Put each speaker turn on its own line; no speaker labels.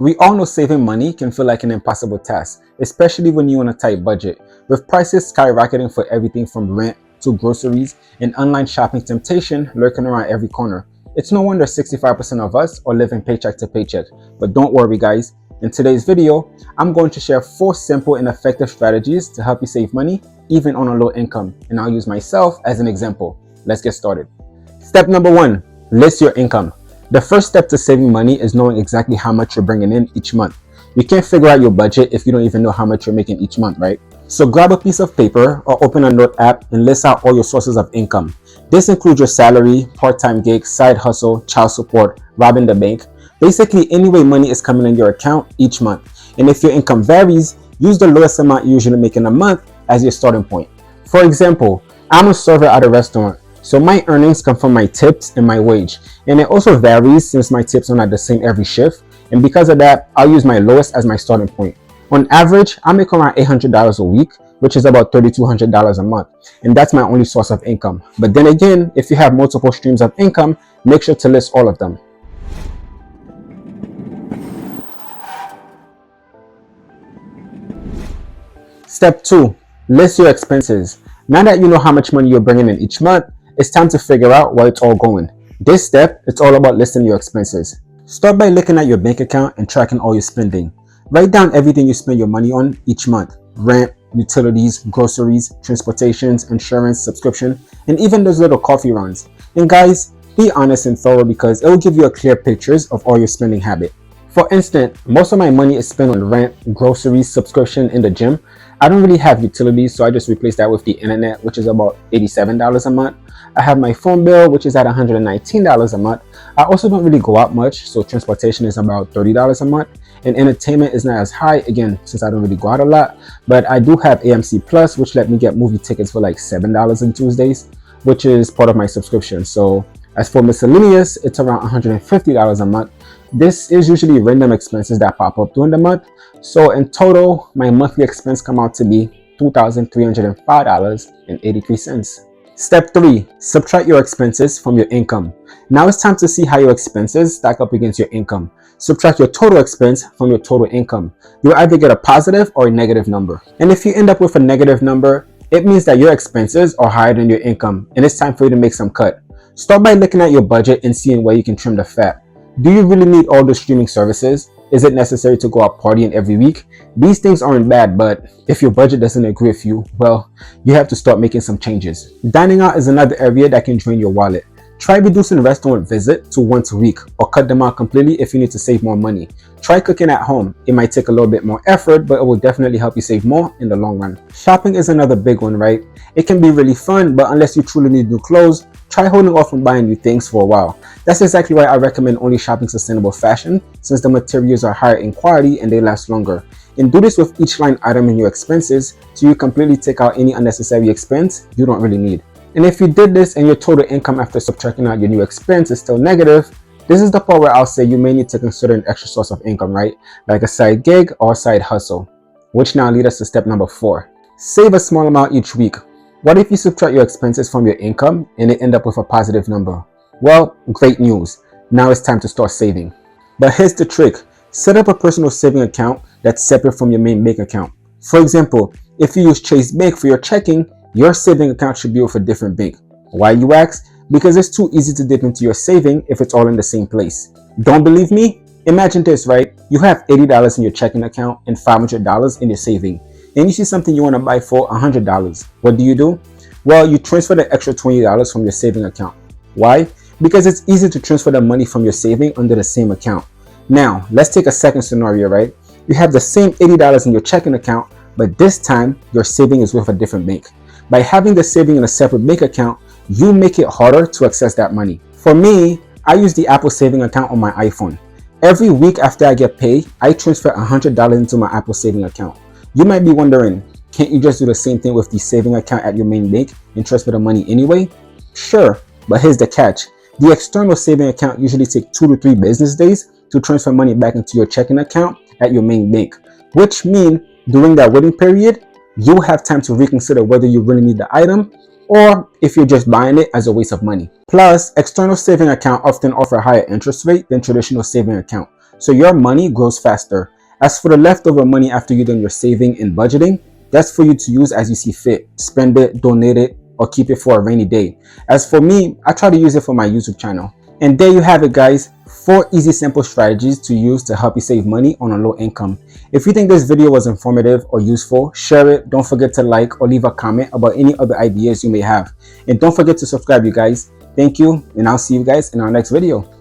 We all know saving money can feel like an impossible task, especially when you're on a tight budget. With prices skyrocketing for everything from rent to groceries and online shopping temptation lurking around every corner, it's no wonder 65% of us are living paycheck to paycheck. But don't worry guys, in today's video, I'm going to share 4 simple and effective strategies to help you save money even on a low income, and I'll use myself as an example. Let's get started. Step number 1, list your income. The first step to saving money is knowing exactly how much you're bringing in each month. You can't figure out your budget if you don't even know how much you're making each month, right? So grab a piece of paper or open a note app and list out all your sources of income. This includes your salary, part-time gig, side hustle, child support, robbing the bank. Basically, any way money is coming in your account each month. And if your income varies, use the lowest amount you usually make in a month as your starting point. For example, I'm a server at a restaurant, so my earnings come from my tips and my wage. And it also varies since my tips are not the same every shift. And because of that, I'll use my lowest as my starting point. On average, I make around $800 a week, which is about $3,200 a month. And that's my only source of income. But then again, if you have multiple streams of income, make sure to list all of them. Step 2, list your expenses. Now that you know how much money you're bringing in each month, it's time to figure out where it's all going. This step, it's all about listing your expenses. Start by looking at your bank account and tracking all your spending. Write down everything you spend your money on each month: rent, utilities, groceries, transportations, insurance, subscription, and even those little coffee runs. And guys, be honest and thorough because it will give you a clear picture of all your spending habit. For instance, most of my money is spent on rent, groceries, subscription, in the gym. I don't really have utilities, so I just replace that with the internet, which is about $87 a month. I have my phone bill, which is at $119 a month. I also don't really go out much, so transportation is about $30 a month. And entertainment is not as high, again, since I don't really go out a lot. But I do have AMC Plus, which let me get movie tickets for like $7 on Tuesdays, which is part of my subscription. So as for miscellaneous, it's around $150 a month. This is usually random expenses that pop up during the month. So in total, my monthly expense come out to be $2,305.83. Step 3, subtract your expenses from your income. Now it's time to see how your expenses stack up against your income. Subtract your total expense from your total income. You'll either get a positive or a negative number. And if you end up with a negative number, it means that your expenses are higher than your income and it's time for you to make some cut. Start by looking at your budget and seeing where you can trim the fat. Do you really need all the streaming services? Is it necessary to go out partying every week? These things aren't bad, but if your budget doesn't agree with you, well, you have to start making some changes. Dining out is another area that can drain your wallet. Try reducing restaurant visits to once a week or cut them out completely if you need to save more money. Try cooking at home. It might take a little bit more effort, but it will definitely help you save more in the long run. Shopping is another big one, right? It can be really fun, but unless you truly need new clothes, try holding off on buying new things for a while. That's exactly why I recommend only shopping sustainable fashion, since the materials are higher in quality and they last longer. And do this with each line item in your expenses so you completely take out any unnecessary expense you don't really need. And if you did this and your total income after subtracting out your new expense is still negative, this is the part where I'll say you may need to consider an extra source of income, right? Like a side gig or side hustle. Which now leads us to step number 4. Save a small amount each week. What if you subtract your expenses from your income and it end up with a positive number? Well, great news. Now it's time to start saving. But here's the trick. Set up a personal saving account that's separate from your main bank account. For example, if you use Chase Bank for your checking, your saving account should be with a different bank. Why, you ask? Because it's too easy to dip into your saving if it's all in the same place. Don't believe me? Imagine this, right? You have $80 in your checking account and $500 in your saving. And you see something you want to buy for $100. What do? Well, you transfer the extra $20 from your saving account. Why? Because it's easy to transfer the money from your saving under the same account. Now, let's take a second scenario, right? You have the same $80 in your checking account, but this time your saving is with a different bank. By having the saving in a separate bank account, you make it harder to access that money. For me, I use the Apple saving account on my iPhone. Every week after I get paid, I transfer $100 into my Apple saving account. You might be wondering, can't you just do the same thing with the saving account at your main bank and transfer the money anyway? Sure, but here's the catch. The external saving account usually takes 2 to 3 business days to transfer money back into your checking account at your main bank, which means during that waiting period, you'll have time to reconsider whether you really need the item or if you're just buying it as a waste of money. Plus, external saving account often offer a higher interest rate than traditional saving account. so your money grows faster. As for the leftover money after you've done your saving and budgeting, that's for you to use as you see fit. Spend it, donate it, or keep it for a rainy day. As for me, I try to use it for my YouTube channel. And there you have it, guys. 4 easy, simple strategies to use to help you save money on a low income. If you think this video was informative or useful, share it. Don't forget to like or leave a comment about any other ideas you may have. And don't forget to subscribe, you guys. Thank you, and I'll see you guys in our next video.